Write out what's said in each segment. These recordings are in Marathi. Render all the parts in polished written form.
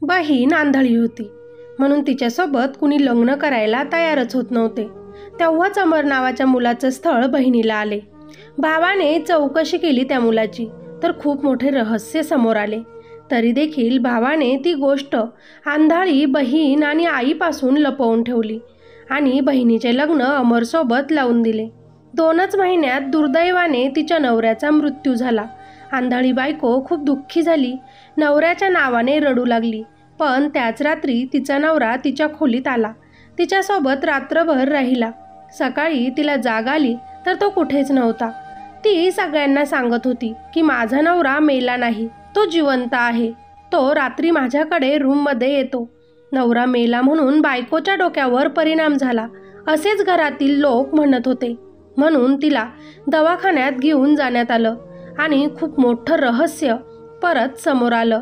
बहीण आंधळी होती म्हणून तिच्यासोबत कुणी लग्न करायला तयारच होत नव्हते. तेव्हाच अमर नावाच्या मुलाचं स्थळ बहिणीला आले. भावाने चौकशी केली त्या मुलाची, तर खूप मोठे रहस्य समोर आले. तरी देखील भावाने ती गोष्ट आंधळी बहीण आणि आईपासून लपवून ठेवली आणि बहिणीचे लग्न अमरसोबत लावून दिले. 2च महिन्यात दुर्दैवाने तिच्या नवऱ्याचा मृत्यू झाला. आंधळी बायको खूप दुःखी झाली. नवऱ्याच्या नावाने रडू लागली. पण त्याच रात्री तिचा नवरा तिच्या खोलीत आला. तिच्यासोबत रात्रभर राहिला. सकाळी तिला जाग आली तर तो कुठेच नव्हता. ती सगळ्यांना सांगत होती की माझा नवरा मेला नाही, तो जिवंत आहे. तो रात्री माझ्याकडे रूममध्ये येतो. नवरा मेला म्हणून बायकोच्या डोक्यावर परिणाम झाला असेच घरातील लोक म्हणत होते. म्हणून तिला दवाखान्यात घेऊन जाण्यात आलं आणि खूप मोठं रहस्य परत समोर आलं.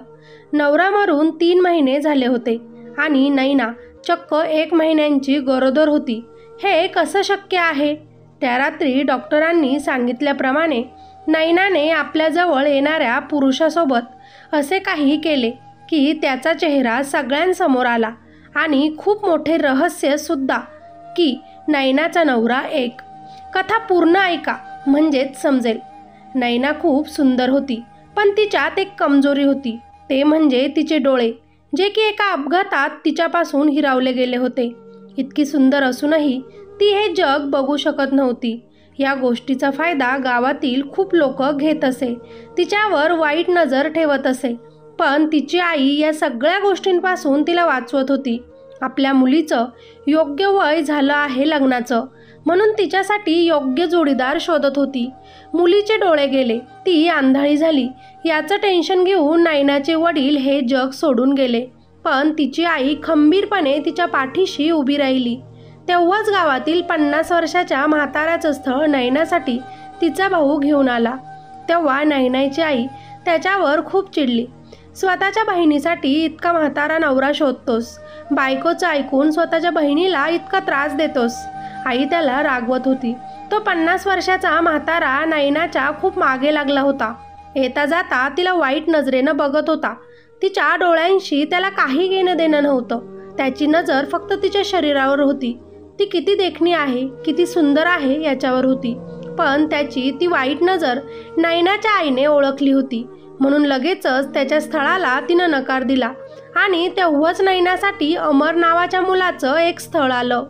नवरा मरून 3 महिने झाले होते आणि नैना चक्क 1 महिन्यांची गरोदर होती. हे कसं शक्य आहे? त्या रात्री डॉक्टरांनी सांगितल्याप्रमाणे नैनाने आपल्याजवळ येणाऱ्या पुरुषासोबत असे काही केले की त्याचा चेहरा सगळ्यांसमोर आला आणि खूप मोठे रहस्य सुद्धा की नैनाचा नवरा एक. कथा पूर्ण ऐका म्हणजेच समजेल. नैना खूप सुंदर होती, पण तिच्यात एक कमजोरी होती. ते म्हणजे तिचे डोळे, जे की एका अपघातात तिच्यापासून हिरावले गेले होते. इतकी सुंदर असूनही ती हे जग बघू शकत नव्हती. या गोष्टीचा फायदा गावातील खूप लोक घेत असे. तिच्यावर वाईट नजर ठेवत असे. पण तिची आई या सगळ्या गोष्टींपासून तिला वाचवत होती. आपल्या मुलीचं योग्य वय झालं आहे लग्नाचं, म्हणून तिच्यासाठी योग्य जोडीदार शोधत होती. मुलीचे डोळे गेले, ती आंधळी झाली. याचं टेन्शन घेऊन नैनाचे वडील हे जग सोडून गेले. पण तिची आई खंबीरपणे तिच्या पाठीशी उभी राहिली. तेव्हाच गावातील 50 वर्षाच्या म्हाताऱ्याचं स्थळ नैनासाठी तिचा भाऊ घेऊन आला. तेव्हा नैनाची आई त्याच्यावर खूप चिडली. स्वतःच्या बहिणीसाठी इतका म्हातारा नवरा शोधतोस, बायकोचं ऐकून स्वतःच्या बहिणीला इतका त्रास देतोस. आई त्याला रागवत होती. तो 50 वर्षाचा म्हातारा नैनाच्या खूप मागे लागला होता. येता जाता तिला वाईट नजरेनं बघत होता. तिच्या डोळ्यांशी त्याला काही घेणं देणं नव्हतं. त्याची नजर फक्त तिच्या शरीरावर होती. ती किती देखणी आहे, किती सुंदर आहे याच्यावर होती. पण त्याची ती वाईट नजर नैनाच्या आईने ओळखली होती. म्हणून लगेचच त्याच्या स्थळाला तिनं नकार दिला आणि तेव्हाच नैनासाठी अमर नावाच्या मुलाचं एक स्थळ आलं,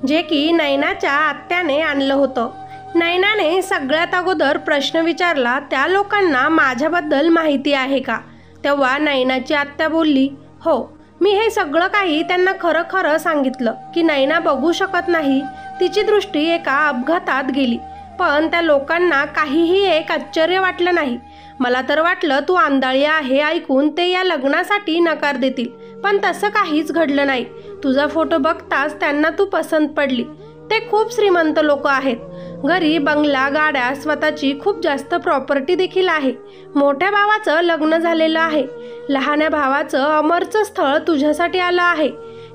जे की नैनाच्या आत्याने आणलं होतं. नैनाने सगळ्यात अगोदर प्रश्न विचारला, त्या लोकांना माझ्याबद्दल माहिती आहे का? तेव्हा नैनाची आत्या बोलली, हो. मी हे सगळं काही त्यांना खरं खरं सांगितलं की नैना बघू शकत नाही, तिची दृष्टी एका अपघातात गेली. पण त्या लोकांना काहीही एक आश्चर्य वाटलं नाही. मला तर वाटलं तू आंधळी आहे ऐकून ते या लग्नासाठी नकार देतील, पण तसं काहीच घडलं नाही. तुझा फोटो बघताच त्यांना तू पसंत पडली. ते खूप श्रीमंत लोक आहेत. घरी बंगला, गाड्या, स्वतःची खूप जास्त प्रॉपर्टी देखील आहे. मोठ्या भावाचं लग्न झालेलं आहे. लहान्या भावाचं अमरचं स्थळ तुझ्यासाठी आलं आहे.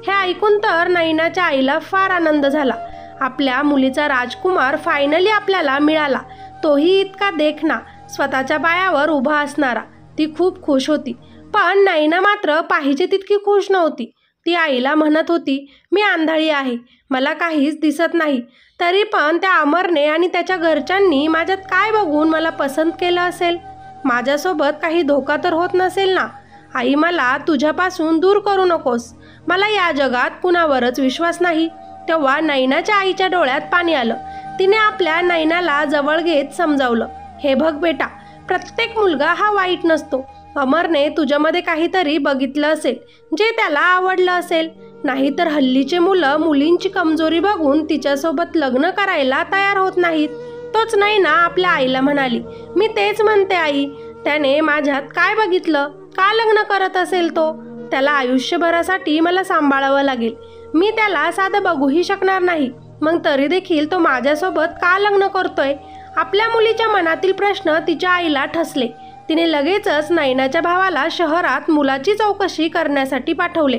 हे ऐकून तर नैनाच्या आईला फार आनंद झाला. आपल्या मुलीचा राजकुमार फायनली आपल्याला मिळाला, तोही इतका देखणा, स्वतःच्या पायावर उभा असणारा. ती खूप खुश होती. पण नैना मात्र पाहिजे तितकी खुश नव्हती. ती आईला म्हणत होती, मी आंधळी आहे, मला काहीच दिसत नाही. तरी पण त्या अमरने आणि त्याच्या घरच्यांनी माझ्यात काय बघून मला पसंत केलं असेल? माझ्यासोबत काही धोका तर होत नसेल ना? आई, मला तुझ्यापासून दूर करू नकोस. मला या जगात कुणावरच विश्वास नाही. तेव्हा नैनाच्या आईच्या डोळ्यात पाणी आलं. तिने आपल्या नैनाला जवळ घेत समजावलं, हे बघ बेटा, प्रत्येक मुलगा हा वाईट नसतो. अमरने तुझ्यामध्ये काहीतरी बघितलं असेल जे त्याला आवडलं असेल. नाहीतर हल्लीचे मुलं मुलींची कमजोरी बघून तिच्यासोबत लग्न करायला तयार होत नाहीत. तोच नैना आपल्या आईला म्हणाली, मी तेच म्हणते आई, त्याने माझ्यात काय बघितलं? का लग्न करत असेल तो? त्याला आयुष्यभरासाठी मला सांभाळावं लागेल. मी त्याला साधं बघूही शकणार नाही. मग तरी देखील तो माझ्यासोबत का लग्न करतोय? आपल्या मुलीच्या मनातील प्रश्न तिच्या आईला ठसले. तिने लगेचच नैनाच्या भावाला शहरात मुलाची चौकशी करण्यासाठी पाठवले.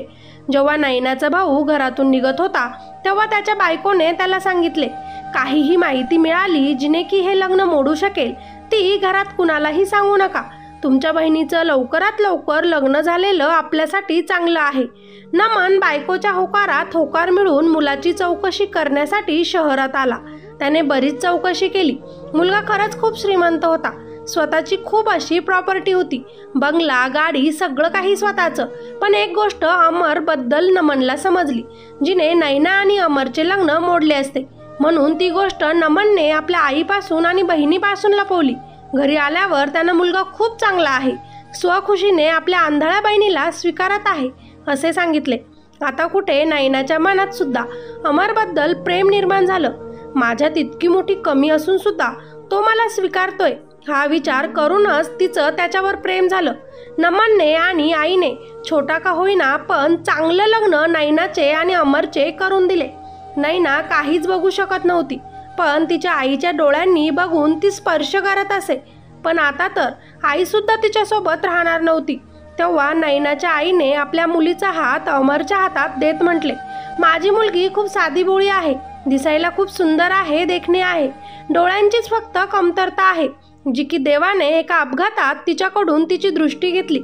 जेव्हा नैनाचा भाऊ घरातून निघत होता तेव्हा त्याच्या बायकोने त्याला सांगितले, काहीही माहिती मिळाली जिने की हे लग्न मोडू शकेल ती घरात कुणालाही सांगू नका. तुमच्या बहिणीचं लवकरात लवकर लग्न झालेलं आपल्यासाठी चांगलं आहे. नमन बायकोच्या होकारात होकार मिळून मुलाची चौकशी करण्यासाठी शहरात आला. त्याने बरीच चौकशी केली. मुलगा खरंच खूप श्रीमंत होता. स्वतःची खूप अशी प्रॉपर्टी होती, बंगला, गाडी, सगळं काही स्वतःचं. पण एक गोष्ट अमरबद्दल नमनला समजली, जिने नैना आणि अमरचे लग्न मोडले असते. म्हणून ती गोष्ट नमनने आपल्या आईपासून आणि बहिणीपासून लपवली. घरी आल्यावर त्यानं मुलगा खूप चांगला आहे, स्वखुशीने आपल्या आंधळ्या बहिणीला स्वीकारत आहे असे सांगितले. आता कुठे नैनाच्या मनात सुद्धा अमरबद्दल प्रेम निर्माण झालं. माझ्यात इतकी मोठी कमी असून सुद्धा तो मला स्वीकारतोय, हा विचार करूनच तिचं त्याच्यावर प्रेम झालं. नमनने आणि आईने छोटा का होईना पण चांगलं लग्न नैनाचे आणि अमरचे करून दिले. नैना काहीच बघू शकत नव्हती, पण तिच्या आईच्या डोळ्यांनी बघून ती स्पर्श करत असे. पण आता तर आईसुद्धा तिच्यासोबत राहणार नव्हती. तेव्हा नैनाच्या आईने आपल्या मुलीचा हात अमरच्या हातात देत म्हटले, माझी मुलगी खूप साधीभोळी आहे, दिसायला खूप सुंदर आहे, देखणी आहे. डोळ्यांचीच फक्त कमतरता आहे, जी की देवाने एका अपघातात तिच्याकडून तिची दृष्टी घेतली.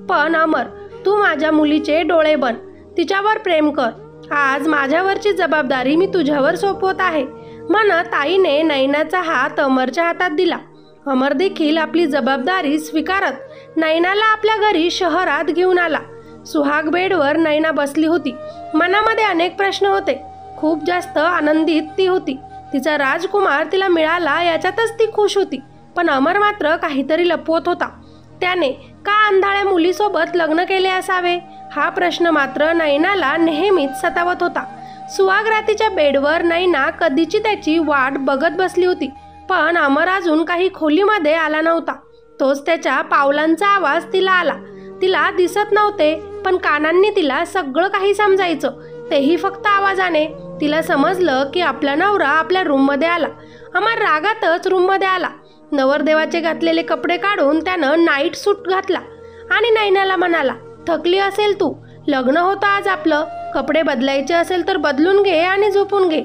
पण अमर, तू माझ्या मुलीचे डोळे बन, तिच्यावर प्रेम कर. आज माझ्यावरची जबाबदारी मी तुझ्यावर सोपवत आहे म्हणत आईने नैनाचा हात अमरच्या हातात दिला. अमर देखील आपली जबाबदारी स्वीकारत नैनाला आपल्या घरी शहरात घेऊन आला. सुहाग बेडवर नैना बसली होती. मनामध्ये अनेक प्रश्न होते. खूप जास्त आनंदित ती होती. तिचा राजकुमार तिला मिळाला याच्यातच ती खुश होती. पण अमर मात्र काहीतरी लपवत होता. त्याने का आंधळ्या मुलीसोबत लग्न केले असावे हा प्रश्न मात्र नैनाला नेहमीच सतावत होता. सुहागरातीच्या बेडवर नैना कधीची त्याची वाट बघत बसली होती. पण अमर अजून काही खोलीमध्ये आला नव्हता. तोच त्याच्या पावलांचा आवाज तिला आला. तिला दिसत नव्हते, पण कानांनी तिला सगळं काही समजायचं, तेही फक्त आवाजाने. तिला समजलं की आपला नवरा आपल्या रूममध्ये आला. अमर रागातच रूममध्ये आला. नवरदेवाचे घातलेले कपडे काढून त्यानं नाईट सूट घातला आणि नैनाला म्हणाला, थकली असेल तू, लग्न होतं आज आपलं, कपडे बदलायचे असेल तर बदलून घे आणि झोपून घे.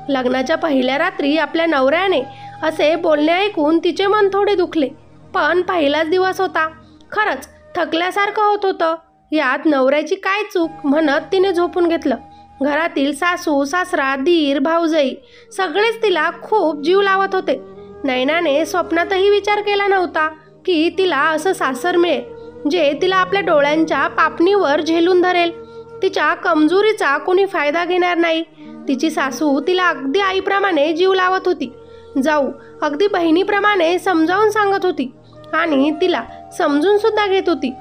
लग्नाच्या पहिल्या रात्री आपल्या नवऱ्याने असे बोलणे ऐकून तिचे मन थोडे दुखले. पण पहिलाच दिवस होता, खरंच थकल्यासारखं होत होतं. यात नवऱ्याची काय चूक म्हणत तिने झोपून घेतलं. घरातील सासू, सासरा, दीर, भाऊजाई सगळेच तिला खूप जीव लावत होते. नैनाने स्वप्नातही विचार केला नव्हता की तिला असं सासर मिळेल जे तिला आपल्या डोळ्यांच्या पापणीवर झेलून धरेल. तिच्या कमजोरीचा कोणी फायदा घेणार नाही. तिची सासू तिला अगदी आईप्रमाणे जीव लावत होती. जाऊ अगदी बहिणीप्रमाणे समजावून सांगत होती आणि तिला समजून सुद्धा घेत होती.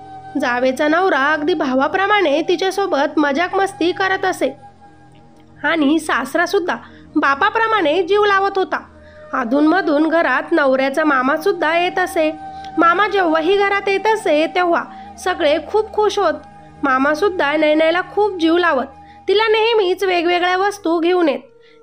जावेचा नवरा अगदी भावाप्रमाणे तिच्यासोबत मजाक मस्ती करत असे आणि सासरा सुद्धा बापाप्रमाणे जीव लावत होता. अधूनमधून घरात नवऱ्याचा मामा सुद्धा येत असे. मामा जेव्हाही घरात येत असे तेव्हा सगळे खूप खुश होत. मामा सुद्धा नैनाला खूप जीव लावत. तिला नेहमीच वेगवेगळ्या वस्तू घेऊन येत.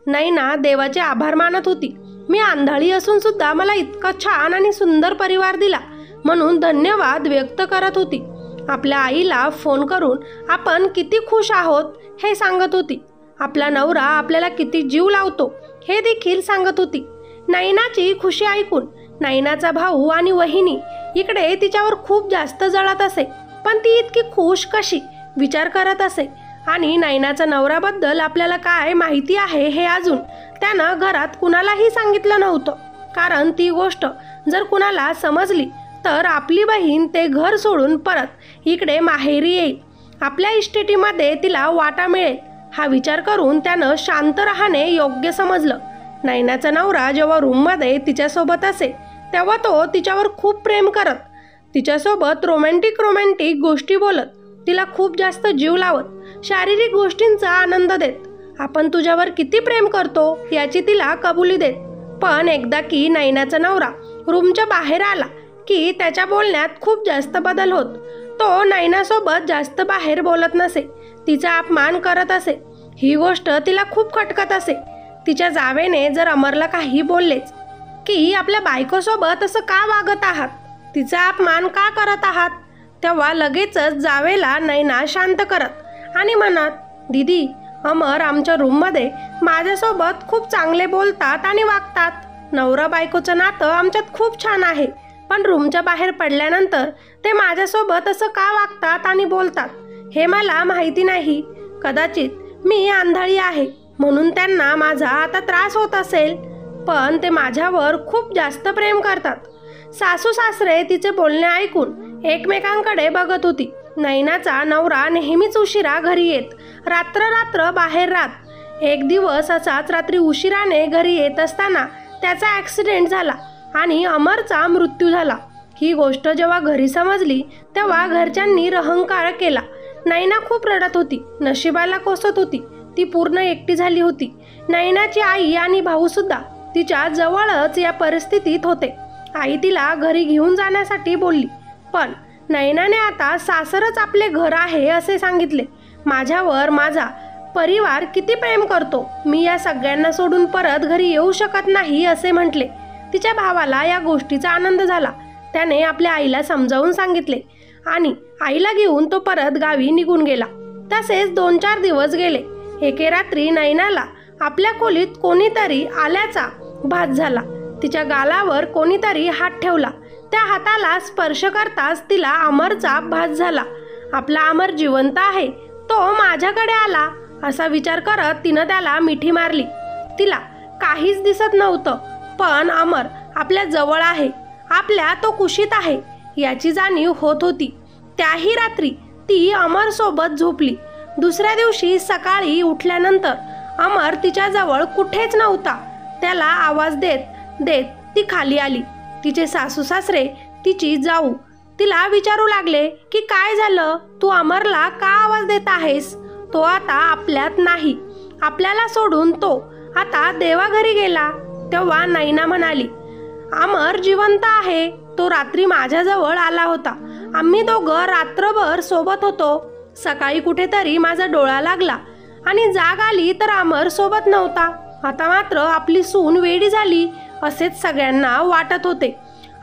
नैना देवाचे आभार मानत होती. मी आंधळी असून सुद्धा मला इतका छान आणि सुंदर परिवार दिला म्हणून धन्यवाद व्यक्त करत होती. आपल्या आईला फोन करून आपण किती खुश आहोत हे सांगत होती. आपला नवरा आपल्याला किती जीव लावतो हे देखील सांगत होती. नैनाची खुशी ऐकून नैनाचा भाऊ आणि वहिनी इकडे तिच्यावर खूप जास्त जळत असे. पण ती इतकी खुश कशी विचार करत असे. आणि नैनाचा नवऱ्याबद्दल आपल्याला काय माहिती आहे हे अजून त्यानं घरात कुणालाही सांगितलं नव्हतं. कारण ती गोष्ट जर कुणाला समजली तर आपली बहीण ते घर सोडून परत इकडे माहेरी येईल. आपल्या इस्टेटीमध्ये तिला वाटा मिळेल हा विचार करून त्यानं शांत राहणे योग्य समजलं. नैनाचा नवरा जेव्हा रूममध्ये तिच्यासोबत असे तेव्हा तो तिच्यावर खूप प्रेम करत, तिच्यासोबत रोमॅन्टिक गोष्टी बोलत, तिला खूप जास्त जीव लावत, शारीरिक गोष्टींचा आनंद देत, आपण तुझ्यावर किती प्रेम करतो याची तिला कबुली देत. पण एकदा की नैनाचा नवरा रूमच्या बाहेर आला की त्याच्या बोलण्यात खूप जास्त बदल होत. तो नैनासोबत जास्त बाहेर बोलत नसे, तिचा अपमान करत असे. ही गोष्ट तिला खूप खटकत असे. तिच्या जावेने जर अमरला काही बोललेच की आपल्या बायकोसोबत असं का वागत आहात, तिचा अपमान का करत आहात, तेव्हा लगेचच जावेला नैना शांत करत आणि म्हणत, दीदी अमर आमच्या रूममध्ये माझ्यासोबत खूप चांगले बोलतात आणि वागतात. नवरा बायकोचं नातं आमच्यात खूप छान आहे. पण रूमच्या बाहेर पडल्यानंतर ते माझ्यासोबत असं का वागतात आणि बोलतात हे मला माहिती नाही. कदाचित मी आंधळी आहे म्हणून त्यांना माझा आता त्रास होत असेल, पण ते माझ्यावर खूप जास्त प्रेम करतात. सासू सासरे तिचे बोलणे ऐकून एकमेकांकडे बघत होती. नैनाचा नवरा नेहमीच उशिरा घरी येत, रात्र बाहेर राहत. एक दिवस असाच रात्री उशिराने घरी येत असताना त्याचा ॲक्सिडेंट झाला आणि अमरचा मृत्यू झाला. ही गोष्ट जेव्हा घरी समजली तेव्हा घरच्यांनी रहंकार केला. नैना खूप रडत होती, नशिबाला कोसत होती. ती पूर्ण एकटी झाली होती. नैनाची आई आणि भाऊसुद्धा तिच्या जवळच या परिस्थितीत होते. आई तिला घरी घेऊन जाण्यासाठी बोलली, पण नैनाने आता सासरच आपले घर आहे असे सांगितले. माझ्यावर माझा परिवार किती प्रेम करतो, मी या सगळ्यांना सोडून परत घरी येऊ शकत नाही असे म्हटले. तिच्या भावाला या गोष्टीचा आनंद झाला. त्याने आपल्या आईला समजावून सांगितले आणि आईला घेऊन तो परत गावी निघून गेला. तसेच 2-4 दिवस गेले. एके रात्री नैनाला आपल्या खोलीत कोणीतरी आल्याचा भास झाला. तिच्या गालावर कोणीतरी हात ठेवला. त्या हाताला स्पर्श करताच तिला अमरचा भास झाला. आपला अमर जिवंत आहे, तो माझ्याकडे आला असा विचार करत तिनं त्याला मिठी मारली. तिला काहीच दिसत नव्हतं, पण अमर आपल्या जवळ आहे, आपल्या तो कुशीत आहे याची जाणीव होत होती. त्याही रात्री ती अमरसोबत झोपली. दुसऱ्या दिवशी सकाळी उठल्यानंतर अमर तिच्याजवळ कुठेच नव्हता. त्याला आवाज देत देत ती खाली आली. तिचे सासू सासरे, तिची जाऊ तिला विचारू लागले की काय झालं, तू अमरला का आवाज देत आहेस? तो आता आपल्यात नाही, आपल्याला सोडून तो आता देवाघरी गेला. तेव्हा नैना म्हणाली, अमर जिवंत आहे, तो रात्री माझ्याजवळ आला होता. आम्ही दोघं रात्रभर सोबत होतो. सकाळी कुठेतरी माझा डोळा लागला आणि जाग आली तर अमर सोबत नव्हता. आता मात्र आपली सून वेडी झाली असेच सगळ्यांना वाटत होते.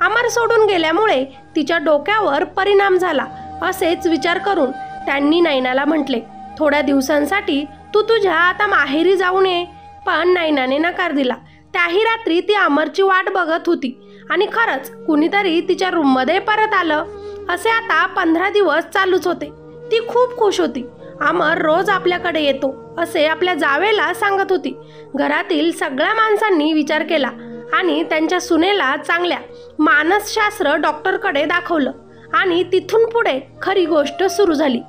अमर सोडून गेल्यामुळे तिच्या डोक्यावर परिणाम झाला असेच विचार करून त्यांनी नैनाला म्हटले, थोड्या दिवसांसाठी तू तुझ्या आता माहेरी जाऊन ये. पण नैनाने नकार दिला. त्याही रात्री ती अमरची वाट बघत होती आणि खरंच कुणीतरी तिच्या रूममध्ये परत आलं. असे आता 15 दिवस चालूच होते. ती खूप खुश होती. अमर रोज आपल्याकडे येतो असे आपल्या जावेला सांगत होती. घरातील सगळ्या माणसांनी विचार केला आणि त्यांच्या सुनेला चांगल्या मानसशास्त्र डॉक्टरकडे दाखवलं आणि तिथून पुढे खरी गोष्ट सुरू झाली.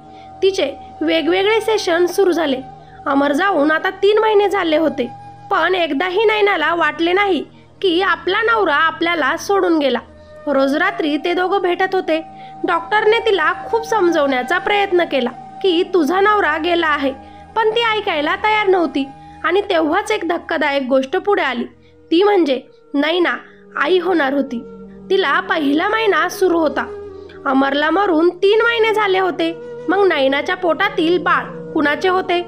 तिचे वेगवेगळे सेशन सुरू झाले. अमर जाऊन आता 3 महिने झाले होते, पण एकदाही नैनाला वाटले नाही की आपला नवरा आपल्याला सोडून गेला. रोज रात्री ते दोघं भेटत होते. डॉक्टरने तिला खूप समजवण्याचा प्रयत्न केला की तुझा नवरा गेला आहे, पण ती ऐकायला तयार नव्हती. आणि तेव्हाच एक धक्कादायक गोष्ट पुढे आली. ती म्हणजे नैना आई होणार होती. तिला पहिला महिना सुरू होता. अमरला मरून 3 महिने झाले होते. मग नैनाच्या पोटातील बाळ कुणाचे होते?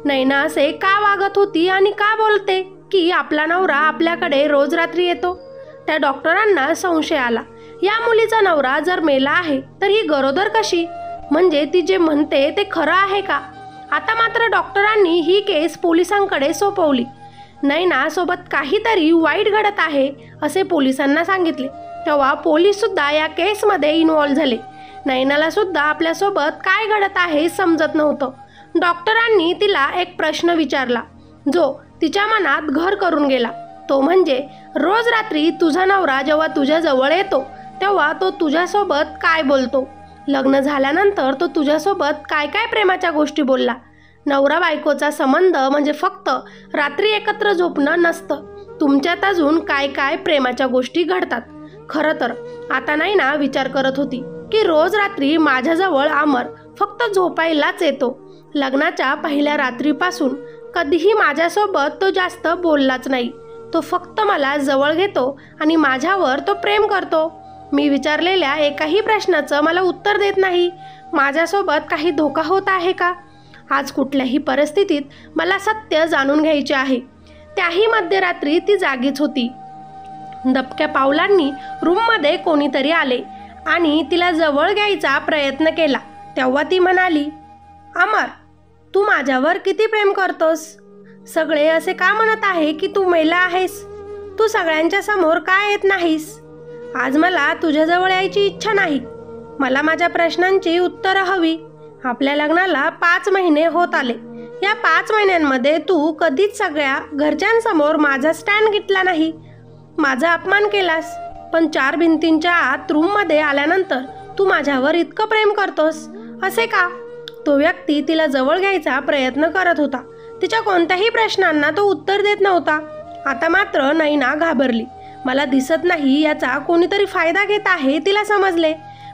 नैना असे का वागत होती आणि का बोलते की आपला नवरा आपल्याकडे रोज रात्री येतो? त्या डॉक्टरांना संशय आला, या मुलीचा नवरा जर मेला आहे तर ही गरोदर कशी? म्हणजे ती जे म्हणते ते खरं आहे का? आता मात्र डॉक्टरांनी ही केस पोलिसांकडे सोपवली. नैना सोबत काहीतरी वाईट घडत आहे असे पोलिसांना सांगितले. तेव्हा पोलीस सुद्धा या केसमध्ये इन्व्हॉल्व झाले. नैनाला सुद्धा आपल्यासोबत काय घडत आहे समजत नव्हतं. डॉक्टरांनी तिला एक प्रश्न विचारला जो तिच्या मनात घर करून गेला. तो म्हणजे रोज रात्री तुझा नवरा जेव्हा तुझ्या जवळ येतो तेव्हा तो तुझ्यासोबत काय बोलतो? लग्न झाल्यानंतर तो तुझ्यासोबत काय काय प्रेमाच्या गोष्टी बोलला? नवरा बायकोचा संबंध म्हणजे फक्त रात्री एकत्र झोपणं नसतं. तुमच्यात अजून काय काय प्रेमाच्या गोष्टी घडतात. खरं तर आता नैना विचार करत होती की रोज रात्री माझ्याजवळ अमर फक्त झोपायलाच येतो. लग्नाच्या पहिल्या रात्रीपासून कधीही माझ्यासोबत तो जास्त बोललाच नाही. तो फक्त मला जवळ घेतो आणि माझ्यावर तो प्रेम करतो. मी विचारलेल्या एकाही प्रश्नाचं मला उत्तर देत नाही. माझ्यासोबत काही धोका होत आहे का? आज कुठल्याही परिस्थितीत मला सत्य जाणून घ्यायचे आहे. त्याही मध्यरात्री ती जागीच होती. दबक्या पावलांनी रूममध्ये कोणीतरी आले आणि तिला जवळ घ्यायचा प्रयत्न केला. तेव्हा ती म्हणाली, अमर, तू माझ्यावर किती प्रेम करतोस? सगळे असे का म्हणत आहे की तू मेला आहेस? तू सगळ्यांच्या समोर का येत नाहीस? आज मला तुझ्याजवळ यायची इच्छा नाही. मला माझ्या प्रश्नांची उत्तरं हवी. आपल्या लग्नाला 5 महिने होत आले. या 5 महिन्यांमध्ये तू कधीच सगळ्या घरच्यांसमोर माझा स्टँड घेतला नाही. माझा अपमान केलास. पण 4 भिंतींच्या आत रूममध्ये आल्यानंतर तू माझ्यावर इतकं प्रेम करतोस, असे का? तो व्यक्ती तिला जवळ घ्यायचा प्रयत्न करत होता. तिच्या कोणत्याही प्रश्नांना तो उत्तर देत नव्हता. आता मात्र नैना घाबरली. मला दिसत नाही याचा कोणीतरी फायदा घेत आहे तिला समजले.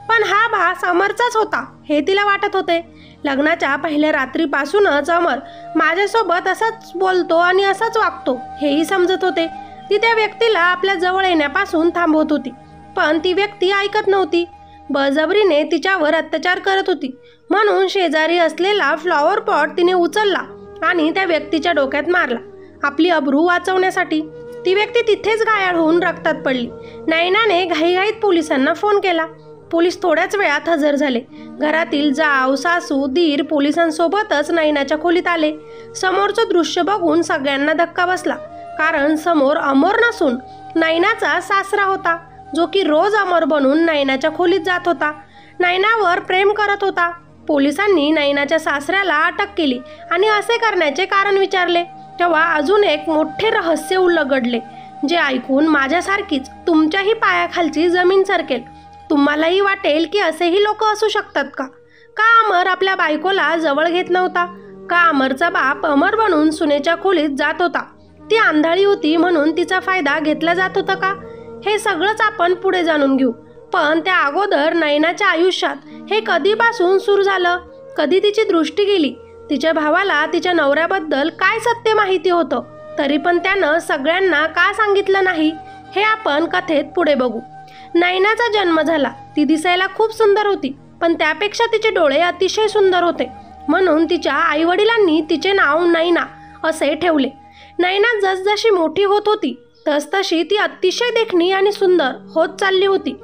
पण हा भास अमरचाच होता हे तिला वाटत होते. लग्नाच्या पहिल्या रात्रीपासूनच अमर माझ्यासोबत असंच बोलतो आणि असंच वागतो हेही समजत होते. ती त्या व्यक्तीला आपल्या जवळ येण्यापासून थांबवत होती, पण ती व्यक्ती ऐकत नव्हती. बळजबरीने तिच्यावर अत्याचार करत होती. म्हणून शेजारी असलेला फ्लॉवर पॉट तिने उचलला आणि त्या व्यक्तीच्या डोक्यात मारला. आपली अब्रू वाचवण्यासाठी ती व्यक्ती तिथेच घायाळ होऊन रक्तात पडली. नैनाने घाईघाईत पोलिसांना फोन केला. पोलीस थोड्याच वेळात हजर झाले. घरातील जाव, सासू, दीर पोलिसांसोबतच नैनाच्या खोलीत आले. समोरचं दृश्य बघून सगळ्यांना धक्का बसला, कारण समोर अमर नसून नैनाचा सासरा होता, जो की रोज अमर बनून नैनाच्या खोलीत जात होता, नैनावर प्रेम करत होता. पोलिसांनी नैनाच्या सासऱ्याला अटक केली आणि असे करण्याचे कारण विचारले. तेव्हा अजून एक मोठे रहस्य उलगडले, जे ऐकून माझ्यासारखीच तुमच्याही पायाखालची जमीन सरकेल. तुम्हालाही वाटेल की असेही लोक असू शकतात का? का अमर आपल्या बायकोला जवळ घेत नव्हता? का अमरचा बाप अमर बनून सुनेच्या खोलीत जात होता? ती आंधळी होती म्हणून तिचा फायदा घेतला जात होता का? हे सगळंच आपण पुढे जाणून घेऊ. पण त्या अगोदर नैनाच्या आयुष्यात हे कधीपासून सुरू झालं? कधी तिची दृष्टी गेली? तिच्या भावाला तिच्या नवऱ्याबद्दल काय सत्य माहिती होतं, तरी पण त्यानं सगळ्यांना का सांगितलं नाही? हे आपण कथेत पुढे बघू. नैनाचा जन्म झाला. ती दिसायला खूप सुंदर होती, पण त्यापेक्षा तिचे डोळे अतिशय सुंदर होते. म्हणून तिच्या आईवडिलांनी तिचे नाव नैना असे ठेवले. नैना जसजशी मोठी होत होती तसतशी ती अतिशय देखणी आणि सुंदर होत चालली होती.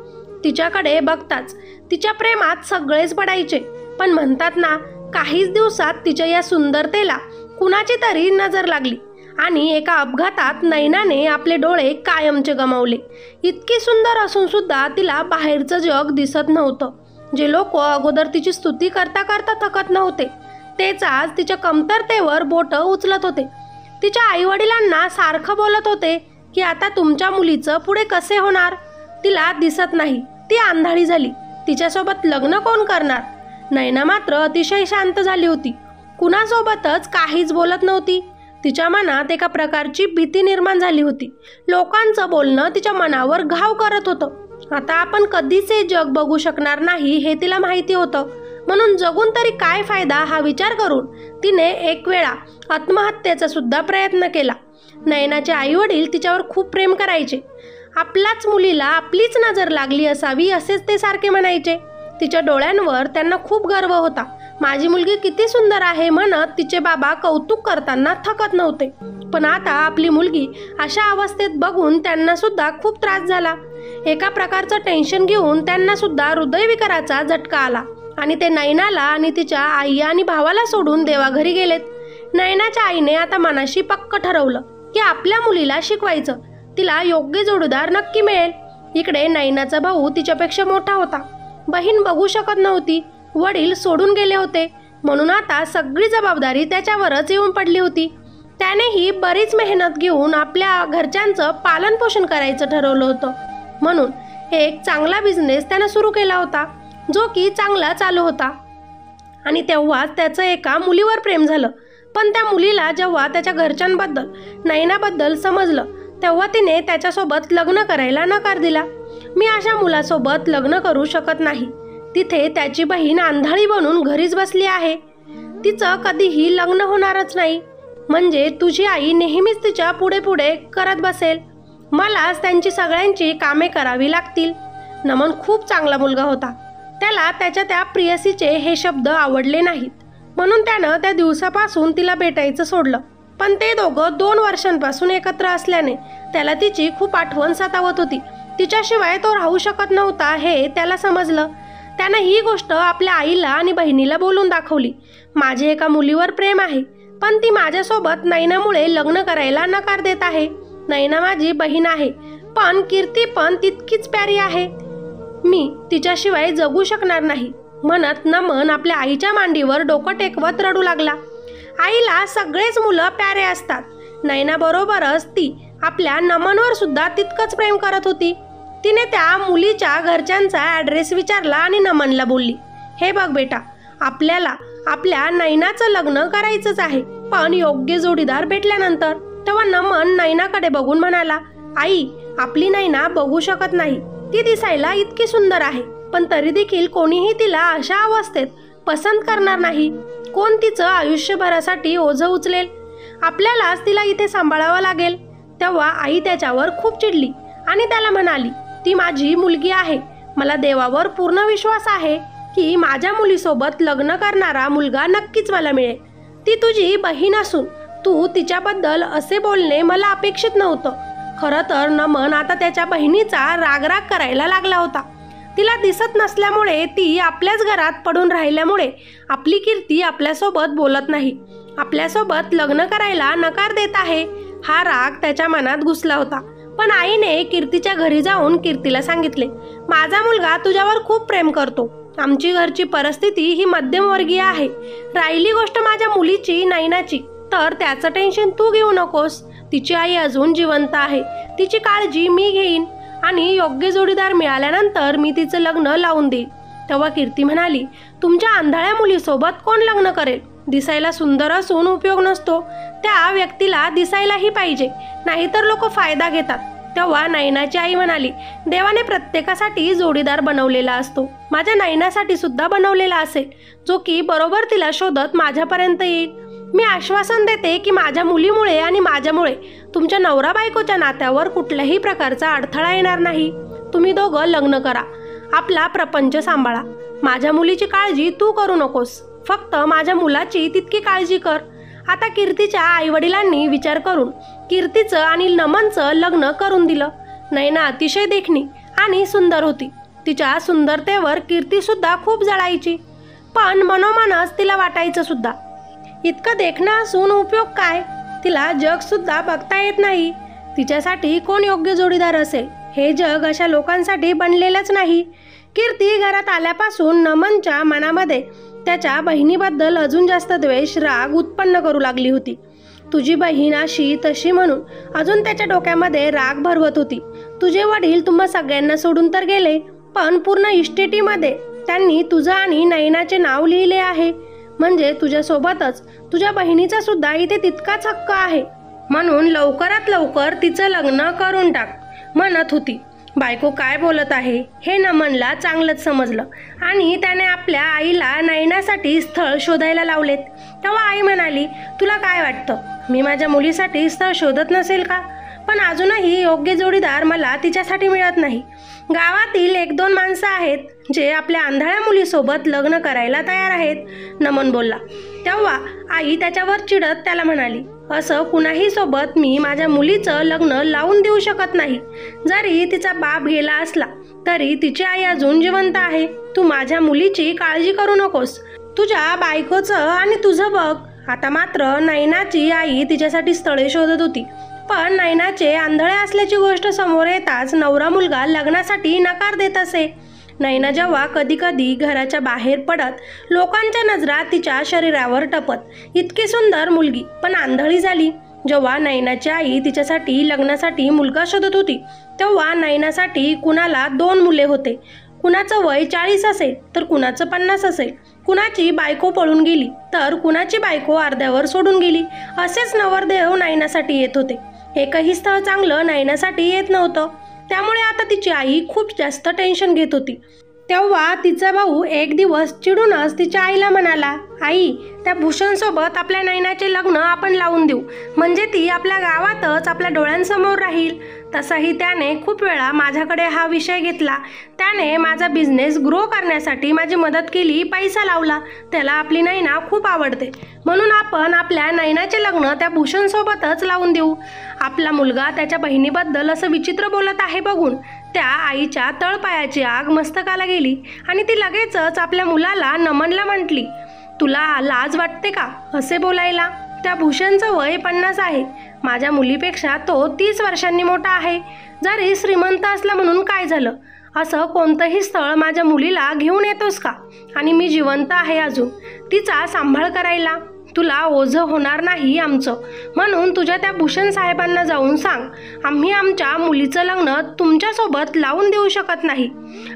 तिच्याकडे बघताच तिच्या प्रेमात सगळेच पडायचे. पण म्हणतात ना, काहीच दिवसात तिच्या या सुंदरतेला कुणाची तरी नजर लागली आणि एका अपघातात नैनाने आपले डोळे कायमचे गमावले. इतकी सुंदर असून सुद्धा तिला बाहेरचं जग दिसत नव्हतं. जे लोक अगोदर तिची स्तुती करता करता थकत नव्हते, तेच आज तिच्या कमतरतेवर बोटं उचलत होते. तिच्या आईवडिलांना सारखं बोलत होते की आता तुमच्या मुलीचं पुढे कसे होणार? तिला दिसत नाही, ती आंधळी झाली. तिच्यासोबत लग्न कोण करणार? नैना मात्र अतिशय शांत झाली होती. कुणासोबतच काहीच बोलत नव्हती. तिच्या मनात एका प्रकारची भीती निर्माण झाली होती. लोकांचं बोलणं तिच्या मनावर घाव करत होतं. आता आपण कधीच हे जग बघू शकणार नाही हे तिला माहिती होतं. म्हणून जगून तरी काय फायदा हा विचार करून तिने एक वेळा आत्महत्येचा सुद्धा प्रयत्न केला. नैनाचे आईवडील तिच्यावर खूप प्रेम करायचे. आपल्याच मुलीला आपलीच नजर लागली असावी असेच ते सारखे म्हणायचे. तिच्या डोळ्यांवर त्यांना खूप गर्व होता. माझी मुलगी किती सुंदर आहे म्हणत तिचे बाबा कौतुक करताना थकत नव्हते. पण आता आपली मुलगी अशा अवस्थेत बघून त्यांना सुद्धा खूप त्रास झाला. एका प्रकारचं टेन्शन घेऊन त्यांना सुद्धा हृदयविकाराचा झटका आला आणि ते नैनाला आणि तिच्या आई आणि भावाला सोडून देवाघरी गेलेत. नैनाच्या आईने आता मनाशी पक्क ठरवलं की आपल्या मुलीला शिकवायचं. तिला योग्य जोडीदार नक्की मिळेल. इकडे नैनाचा भाऊ तिच्यापेक्षा मोठा होता. बहीण बघू शकत नव्हती. वडील सोडून गेले होते, म्हणून आता सगळी जबाबदारी त्याच्यावरच येऊन पडली होती. त्यानेही बरीच मेहनत घेऊन आपल्या घरच्यांचं पालनपोषण करायचं ठरवलं होतं. म्हणून एक चांगला बिझनेस त्यानं सुरू केला होता, जो की चांगला चालू होता. आणि तेव्हाच त्याचं एका मुलीवर प्रेम झालं. पण त्या मुलीला जेव्हा त्याच्या घरच्यांबद्दल, नैनाबद्दल समजलं, तेव्हा तिने त्याच्यासोबत लग्न करायला नकार दिला. मी अशा मुलासोबत लग्न करू शकत नाही. तिथे त्याची बहीण आंधळी बनून घरीच बसली आहे. तिचं कधीही लग्न होणारच नाही. म्हणजे तुझी आई नेहमीच तिच्या पुढे पुढे करत बसेल. मलाच त्यांची सगळ्यांची कामे करावी लागतील. नमन खूप चांगला मुलगा होता. त्याला त्याच्या त्या प्रियसीचे हे शब्द आवडले नाहीत, म्हणून त्यानं त्या दिवसापासून तिला भेटायचं सोडलं. पण ते दोघं 2 वर्षांपासून एकत्र असल्याने त्याला तिची खूप आठवण सतावत होती. तिच्याशिवाय तो राहू शकत नव्हता हे त्याला समजलं. त्यानं ही गोष्ट आपल्या आईला आणि बहिणीला बोलून दाखवली. माझे एका मुलीवर प्रेम आहे, पण ती माझ्यासोबत नैनामुळे लग्न करायला नकार देत आहे. नैना माझी बहीण आहे, पण कीर्ती पण तितकीच प्यारी आहे. मी तिच्याशिवाय जगू शकणार नाही म्हणत नमन आपल्या आईच्या मांडीवर डोकं टेकवत रडू लागला. आईला सगळेच मुलं प्यारे असतात. नयनाबरोबरच ती आपल्या नमनवर सुद्धा तितकंच प्रेम करत होती. तिने त्या मुलीच्या घरच्यांचा ॲड्रेस विचारला आणि नमनला बोलली, हे बघ बेटा, आपल्याला आपल्या नयनाचं लग्न करायचंच आहे, पण योग्य जोडीदार भेटल्यानंतर. तेव्हा नमन नयनाकडे बघून म्हणाला, आई, आपली नयना बघू शकत नाही. ती दिसायला इतकी सुंदर आहे, पण तरी देखील कोणीही तिला अशा अवस्थेत पसंत करणार नाही. कोण तिचं आयुष्यभरासाठी ओझं उचलेल? आपल्यालाच तिला इथे सांभाळावं लागेल. तेव्हा आई त्याच्यावर खूप चिडली आणि त्याला म्हणाली, ती माझी मुलगी आहे. मला देवावर पूर्ण विश्वास आहे की माझ्या मुलीसोबत लग्न करणारा मुलगा नक्कीच मला मिळेल. ती तुझी बहीण असून तू तिच्याबद्दल असे बोलणे मला अपेक्षित नव्हतं. खरं तर नमन आता त्याच्या बहिणीचा रागराग करायला लागला होता. तिला दिसत नसल्यामुळे, ती आपल्याच घरात पडून राहिल्यामुळे आपली कीर्ती आपल्यासोबत बोलत नाही, आपल्यासोबत लग्न करायला नकार देत आहे, हा राग त्याच्या मनात घुसला होता. पण आईने कीर्तीच्या घरी जाऊन कीर्तीला सांगितले, माझा मुलगा तुझ्यावर खूप प्रेम करतो. आमची घरची परिस्थिती ही मध्यमवर्गीय आहे. राहिली गोष्ट माझ्या मुलीची, नयनाची, तर त्याचं टेन्शन तू घेऊ नकोस. तिची आई अजून जिवंत आहे. तिची काळजी मी घेईन आणि योग्य जोडीदार मिळाल्यानंतर मी तिचं लग्न लावून देईन. तेव्हा कीर्ती म्हणाली, तुमच्या आंधळ्या मुलीसोबत कोण लग्न करेल? दिसायला सुंदर असून उपयोग नसतो. त्या व्यक्तीला दिसायलाही पाहिजे, नाहीतर लोक फायदा घेतात. तेव्हा नयनाची आई म्हणाली, देवाने प्रत्येकासाठी जोडीदार बनवलेला असतो. माझ्या नयनासाठी सुद्धा बनवलेला असेल, जो की बरोबर तिला शोधत माझ्यापर्यंत येईल. मी आश्वासन देते की माझ्या मुलीमुळे आणि माझ्यामुळे तुमच्या नवरा बायकोच्या नात्यावर कुठल्याही प्रकारचा अडथळा येणार नाही. तुम्ही दोघं लग्न करा, आपला प्रपंच सांभाळा. माझ्या मुलीची काळजी तू करू नकोस, फक्त माझ्या मुलाची तितकी काळजी कर. आता कीर्तीच्या आईवडिलांनी विचार करून कीर्तीचं आणि नमनचं लग्न करून दिलं. नयना अतिशय देखणी आणि सुंदर होती. तिच्या सुंदरतेवर कीर्तीसुद्धा खूप जळायची, पण मनोमनच तिला वाटायचं सुद्धा, इतकं देखणं असून उपयोग काय? तिला जगसुद्धा बघता येत नाही. तिच्यासाठी कोण योग्य जोडीदार असेल? हे जग अशा लोकांसाठी बनलेलंच नाही. कीर्ती घरात आल्यापासून नमनच्या मनामध्ये त्याच्या बहिणीबद्दल अजून जास्त द्वेष, राग उत्पन्न करू लागली होती. तुझी बहीण अशी तशी म्हणून अजून त्याच्या डोक्यामध्ये राग भरवत होती. तुझे वडील तुम्हा सगळ्यांना सोडून तर गेले, पण पूर्ण इस्टेटीमध्ये त्यांनी तुझं आणि नयनाचे नाव लिहिले आहे. म्हणजे तुझ्यासोबतच तुझ्या बहिणीचा सुद्धा इथे तितकाच हक्क आहे. म्हणून लवकरात लवकर तिचं लग्न करून टाक म्हणत होती. बायको काय बोलत आहे हे नमनला चांगलंच समजलं आणि त्याने आपल्या आईला नयनासाठी स्थळ शोधायला लावलेत. तेव्हा आई म्हणाली, तुला काय वाटतं, मी माझ्या मुलीसाठी स्थळ शोधत नसेल का? पण अजूनही योग्य जोडीदार मला तिच्यासाठी मिळत नाही. गावातील 1-2 माणसं आहेत जे आपल्या आंधळ्या मुलीसोबत लग्न करायला तयार आहेत, नमन बोलला. तेव्हा आई त्याच्यावर चिडत त्याला म्हणाली, असं कुणाही सोबत मी माझ्या मुलीचं लग्न लावून देऊ शकत नाही. जरी तिचा बाप गेला असला तरी तिची आई अजून जिवंत आहे. तू माझ्या मुलीची काळजी करू नकोस. तुझ्या बायकोचं आणि तुझं बघ. आता मात्र नयनाची आई तिच्यासाठी स्थळे शोधत होती, पण नयनाचे आंधळे असल्याची गोष्ट समोर येताच नवरा मुलगा लग्नासाठी नकार देत असे. नयना जेव्हा कधी कधी घराच्या बाहेर पडत लोकांच्या नजरा तिच्या शरीरावर टपत. इतकी सुंदर मुलगी पण आंधळी झाली. जेव्हा नयनाची आई तिच्यासाठी लग्नासाठी मुलगा शोधत होती तेव्हा नयनासाठी कुणाला 2 मुले होते. कुणाचं वय 40 असेल तर कुणाचं 50 असेल. कुणाची बायको पळून गेली तर कुणाची बायको अर्ध्यावर सोडून गेली. असेच नवरदेव नयनासाठी येत होते. एकही स्थळ चांगलं नयनासाठी येत नव्हतं. त्यामुळे आता तिची आई खूप जास्त टेन्शन घेत होती. तेव्हा तिचा भाऊ एक दिवस चिडूनच तिच्या आईला म्हणाला, आई, त्या भूषणसोबत आपल्या नयनाचे लग्न आपण लावून देऊ, म्हणजे ती आपल्या गावातच आपल्या डोळ्यांसमोर राहील. तसाही त्याने खूप वेळा माझ्याकडे हा विषय घेतला. त्याने माझा बिझनेस ग्रो करण्यासाठी माझी मदत केली, पैसा लावला. त्याला आपली नयना खूप आवडते, म्हणून आपण आपल्या नयनाचे लग्न त्या भूषणसोबतच लावून देऊ. आपला मुलगा त्याच्या बहिणीबद्दल असं विचित्र बोलत आहे बघून त्या आईच्या तळपायाची आग मस्तकाला गेली आणि ती लगेचच आपल्या मुलाला नमनला म्हटली, तुला लाज वाटते का असे बोलायला? त्या भूषणचं वय 50 आहे. माझ्या मुलीपेक्षा तो 30 वर्षांनी मोठा आहे. जरी श्रीमंत असला म्हणून काय झालं? असं कोणतंही स्थळ माझ्या मुलीला घेऊन येतोस का? आणि मी जिवंत आहे अजून, तिचा सांभाळ करायला. तुला ओझं होणार नाही आमचं, म्हणून तुझ्या त्या भूषण साहेबांना जाऊन सांग, आम्ही आमच्या मुलीचं लग्न तुमच्यासोबत लावून देऊ शकत नाही.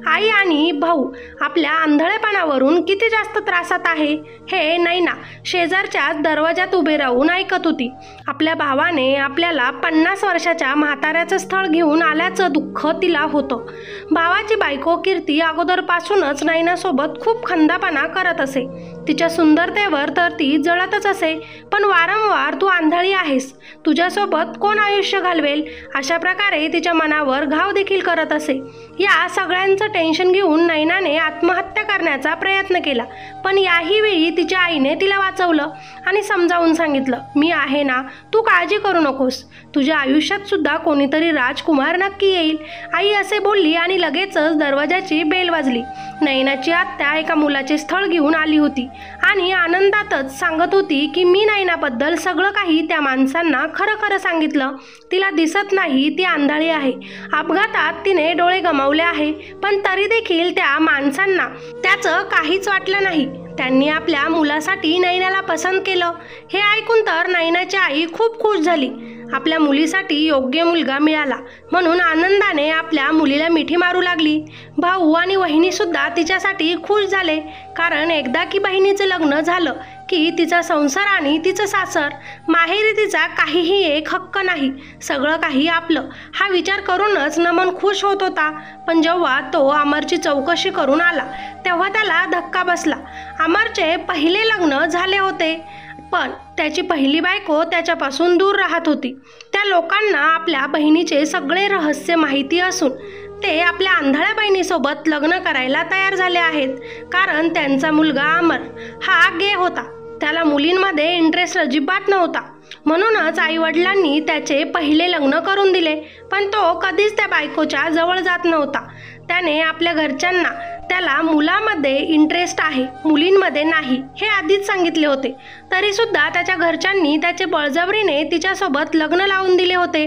आई आणि भाऊ आपल्या आंधळेपणावरून किती जास्त त्रासात आहे हे नैना शेजारच्या दरवाजात उभे राहून ऐकत होती. आपल्या भावाने आपल्याला 50 वर्षाच्या म्हाताऱ्याचं स्थळ घेऊन आल्याचं दुःख तिला होतं. भावाची बायको कीर्ती अगोदरपासूनच नैनासोबत खूप खंदापणा करत असे. तिच्या सुंदरतेवर तर ती जळतच असे. पण वारंवार तू आंधळी आहेस, तुझ्यासोबत कोण आयुष्य घालवेल, अशा प्रकारे तिच्या मनावर घाव देखील करत असे. या सगळ्यांचं टेन्शन घेऊन नैनाने आत्महत्या करण्याचा प्रयत्न केला. पण याही वेळी तिच्या आईने तिला वाचवलं आणि समजावून सांगितलं, मी आहे ना, तू काळजी करू नकोस, तुझ्या आयुष्यात सुद्धा कोणीतरी राजकुमार नक्की येईल. आई असे बोलली आणि लगेचच दरवाजाची बेल वाजली. नैनाची आत्या एका मुलाचे स्थळ घेऊन आली होती आणि आनंदातच सांगत होती की मी नैनाबद्दल सगळं काही त्या माणसांना खरं खरं सांगितलं. तिला दिसत नाही, ती आंधळी आहे. अपघातात तिने डोळे गमावले आहे, पण तरी देखील त्या माणसांना त्याचं काहीच वाटलं नाही. त्यांनी आपल्या मुलासाठी नैनाला पसंत केलं. हे ऐकून तर नैनाची आई खूप खुश झाली. आपल्या मुलीसाठी योग्य मुलगा मिळाला म्हणून आनंदाने आपल्या मुलीला मिठी मारू लागली. भाऊ आणि वहिनीसुद्धा तिच्यासाठी खुश झाले, कारण एकदा की बहिणीचं लग्न झालं की तिचा संसार आणि तिचं सासर, माहेरी तिचा काहीही एक हक्क नाही, सगळं काही आपलं, हा विचार करूनच नमन खुश होत होता. पण जेव्हा तो अमरची चौकशी करून आला तेव्हा त्याला धक्का बसला. अमरचे पहिले लग्न झाले होते, पण त्याची पहिली बायको त्याच्यापासून दूर राहत होती. त्या लोकांना आपल्या बहिणीचे सगळे रहस्य माहिती असून ते आपल्या आंधळ्या बहिणीसोबत लग्न करायला तयार झाले आहेत, कारण त्यांचा मुलगा अमर हा गे होता. त्याला मुलींमध्ये इंटरेस्ट अजिबात नव्हता. म्हणूनच आईवडिलांनी त्याचे पहिले लग्न करून दिले. पण तो कधीच त्या बायकोच्या जवळ जात नव्हता. त्याने आपल्या घरच्यांना त्याला मुलामध्ये इंटरेस्ट आहे, मुलींमध्ये नाही, हे आधीच सांगितले होते. तरीसुद्धा त्याच्या घरच्यांनी त्याचे बळजबरीने तिच्यासोबत लग्न लावून दिले होते.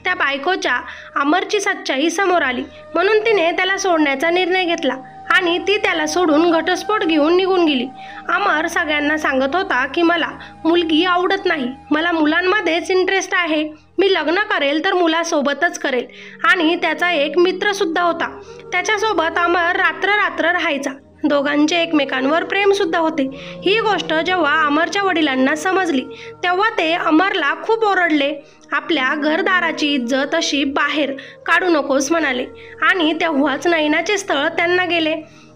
त्या बायकोच्या अमरची सच्चाई समोर आली म्हणून तिने त्याला सोडण्याचा निर्णय घेतला आणि ती त्याला सोडून घटस्फोट घेऊन निघून गेली. अमर सगळ्यांना सांगत होता की मला मुलगी आवडत नाही, मला मुलांमध्येच इंटरेस्ट आहे, मी लग्न करेल तर मुलासोबतच करेल. आणि त्याचा एक मित्रसुद्धा होता, त्याच्यासोबत अमर रात्र राहायचा. दोघांचे एकमेकांवर प्रेमसुद्धा होते. ही गोष्ट जेव्हा अमरच्या वडिलांना समजली तेव्हा ते अमरला खूप ओरडले. आपल्या घरदाराची इज्जत अशी बाहेर काढू नकोस म्हणाले. आणि तेव्हाच नैनाचे स्थळ त्यांना गेले.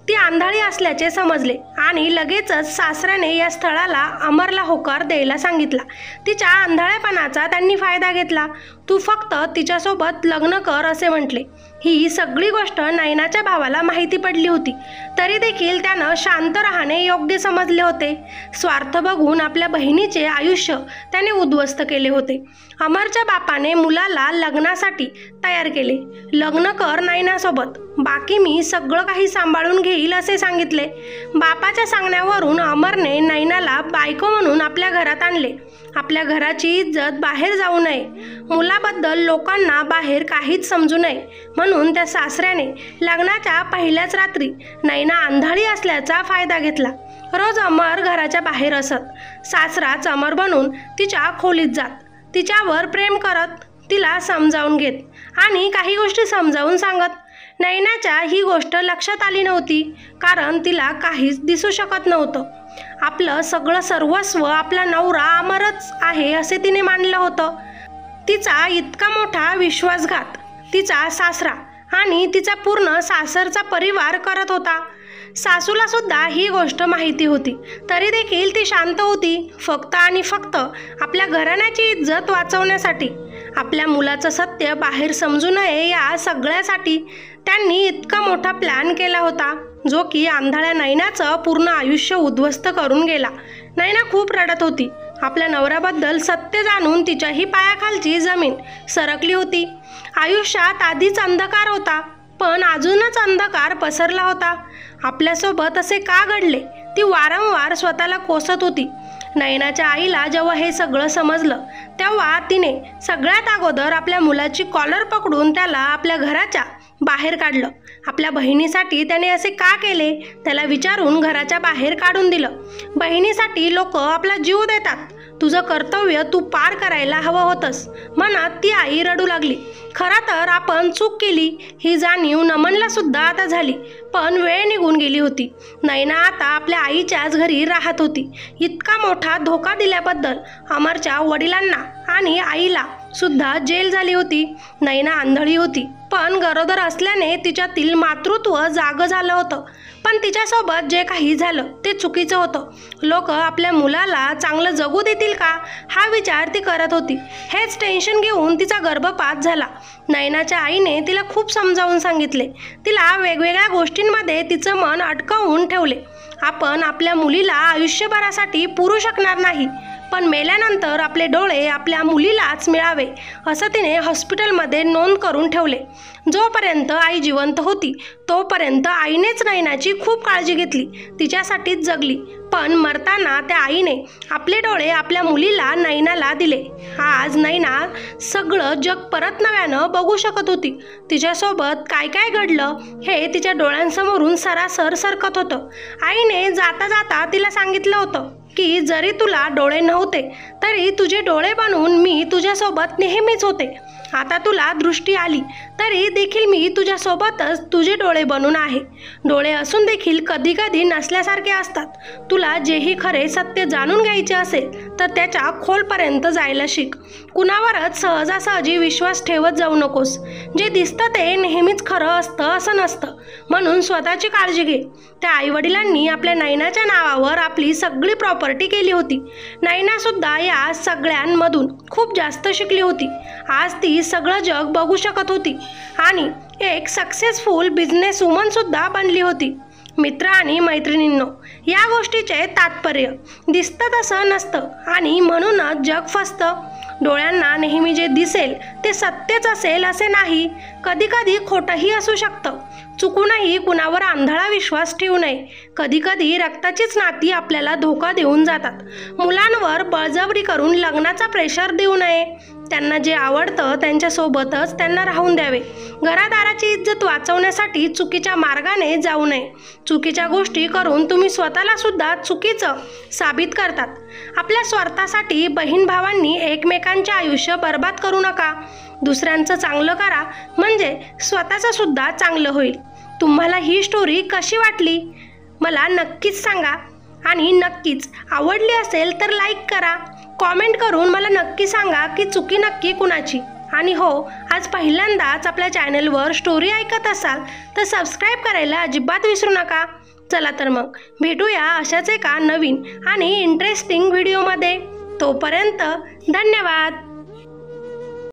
ती आंधळी असल्याचे समजले आणि लगेचच सासऱ्याने या स्थळाला अमरला होकार द्यायला सांगितला. तिच्या आंधळेपणाचा त्यांनी फायदा घेतला. तू फक्त तिच्यासोबत लग्न कर असे म्हटले. ही सगळी गोष्ट नैनाच्या भावाला माहिती पडली होती, तरी देखील त्यानं शांत राहणे योग्य समजले होते. स्वार्थ बघून आपल्या बहिणीचे आयुष्य त्याने उद्ध्वस्त केले होते. अमरच्या बापाने मुलाला लग्नासाठी तयार केले. लग्न कर नैनासोबत, बाकी मी सगळं काही सांभाळून घेईल असे सांगितले. बापाच्या सांगण्यावरून अमरने नैनाला बायको म्हणून आपल्या घरात आणले. आपल्या घराची इज्जत बाहेर जाऊ नये, मुलाबद्दल लोकांना बाहेर काहीच समजू नये म्हणून त्या सासऱ्याने लग्नाच्या पहिल्याच रात्री नैना आंधळी असल्याचा फायदा घेतला. रोज अमर घराच्या बाहेर असत. सासराच अमर बनून तिच्या खोलीत जात, तिच्यावर प्रेम करत, तिला समजावून घेत आणि काही गोष्टी समजावून सांगत. नैनाच्या ही गोष्ट लक्षात आली नव्हती, कारण तिला काहीच दिसू शकत नव्हतं. आपलं सगळं सर्वस्व आपला नवरा अमरच आहे असे तिने मानलं होतं. तिचा इतका मोठा विश्वासघात तिचा सासरा आणि तिचा पूर्ण सासरचा परिवार करत होता. सासूला सुद्धा ही गोष्ट माहिती होती, तरी देखील ती शांत होती. फक्त आणि फक्त आपल्या घराण्याची इज्जत वाचवण्यासाठी, आपल्या मुलाचं सत्य बाहेर समजू नये या सगळ्यासाठी त्यांनी इतका मोठा प्लॅन केला होता, जो की आंधळ्या नैनाचं पूर्ण आयुष्य उद्ध्वस्त करून गेला. नैना खूप रडत होती. आपल्या नवऱ्याबद्दल सत्य जाणून तिच्याही पायाखालची जमीन सरकली होती. आयुष्यात आधीच अंधकार होता, पण अजूनच अंधकार पसरला होता. आपल्यासोबत असे का घडले ती वारंवार स्वतःला कोसत होती. नयनाच्या आईला जेव्हा हे सगळं समजलं तेव्हा तिने सगळ्यात अगोदर आपल्या मुलाची कॉलर पकडून त्याला आपल्या घराच्या बाहेर काढलं. आपल्या बहिणीसाठी त्याने असे का केले त्याला विचारून घराच्या बाहेर काढून दिलं. बहिणीसाठी लोक आपला जीव देतात, तुझं कर्तव्य तू पार करायला हवं होतंस म्हणत ती आई रडू लागली. खरं तर आपण चूक केली ही जाणीव नमनला सुद्धा आता झाली, पण वेळ निघून गेली होती. नयना आता आपल्या आईच्याच घरी राहत होती. इतका मोठा धोका दिल्याबद्दल अमरच्या वडिलांना आणि आईला सुद्धा जेल झाली होती. नयना आंधळी होती, पण गरोदर असल्याने तिच्यातील मातृत्व जागं झालं होतं. पण तिच्यासोबत जे काही झालं ते चुकीचं होतं. लोक आपल्या मुलाला चांगलं जगू देतील का हा विचार ती करत होती. हेच टेन्शन घेऊन तिचा गर्भपात झाला. नयनाच्या आईने तिला खूप समजावून सांगितले, तिला वेगवेगळ्या गोष्टींमध्ये तिचं मन अडकवून ठेवले. आपण आपल्या मुलीला आयुष्यभरासाठी पुरू शकणार नाही, पण मेल्यानंतर आपले डोळे आपल्या मुलीलाच मिळावे असं तिने हॉस्पिटलमध्ये नोंद करून ठेवले. जोपर्यंत आई जिवंत होती तोपर्यंत आईनेच नयनाची खूप काळजी घेतली, तिच्यासाठीच जगली. पण मरताना त्या आईने आपले डोळे आपल्या मुलीला नयनाला दिले. आज नयना सगळं जग परत नव्यानं बघू शकत होती. तिच्यासोबत काय काय घडलं हे तिच्या डोळ्यांसमोरून सरासर सरकत होतं. आईने जाता जाता तिला सांगितलं होतं की जरी तुला डोळे नव्हते तरी तुझे डोळे बनवून मी तुझ्यासोबत नेहमीच होते. आता तुला दृष्टी आली तरी देखील मी तुझ्यासोबतच तुझे डोळे बनून आहे. डोळे असून देखील कधी कधी नसल्यासारखे असतात. तुला जेही खरे सत्य जाणून घ्यायचे असेल तर त्याच्या खोलपर्यंत जायला शिक. कुणावरच सहजासहजी विश्वास ठेवत जाऊ नकोस. जे दिसतं ते नेहमीच खरं असतं असं नसतं, म्हणून स्वतःची काळजी घे. त्या आईवडिलांनी आपल्या नयनाच्या नावावर आपली सगळी प्रॉपर्टी केली होती. नयनासुद्धा या सगळ्यांमधून खूप जास्त शिकली होती. आज ती सगळं जग बघू शकत होती आणि एक सक्सेसफुल बिझनेस वुमनसुद्धा बनली होती. मित्र आणि मैत्रिणींनो, या गोष्टीचे तात्पर्य दिसतं तसं नसतं आणि म्हणूनच जग फसतं. डोळ्यांना नेहमी जे दिसेल ते सत्यच असेल असे नाही, कधीकधी खोटंही असू शकतं. चुकूनही कुणावर आंधळा विश्वास ठेवू नये. कधीकधी रक्ताचीच नाती आपल्याला धोका देऊन जातात. मुलांवर बळजबरी करून लग्नाचा प्रेशर देऊ नये. त्यांना जे आवडतं त्यांच्यासोबतच त्यांना राहून द्यावे. घरादाराची इज्जत वाचवण्यासाठी चुकीच्या मार्गाने जाऊ नये. चुकीच्या गोष्टी करून तुम्ही स्वतःला सुद्धा चुकीचं साबित करतात. आपल्या स्वार्थासाठी बहीण भावांनी एकमेकांचे आयुष्य बर्बाद करू नका. दुसऱ्यांचं चांगलं करा म्हणजे स्वतःचं सुद्धा चांगलं होईल. तुम्हाला ही स्टोरी कशी वाटली मला नक्कीच सांगा आणि नक्कीच आवडली असेल तर लाईक करा. कॉमेंट करून मला नक्की सांगा की चुकी नक्की कुणाची. आणि हो, आज पहिल्यांदाच आपल्या चॅनलवर स्टोरी ऐकत असाल तर सबस्क्राईब करायला अजिबात विसरू नका. चला तर मग भेटूया अशाच एका नवीन आणि इंटरेस्टिंग व्हिडिओमध्ये. तोपर्यंत धन्यवाद.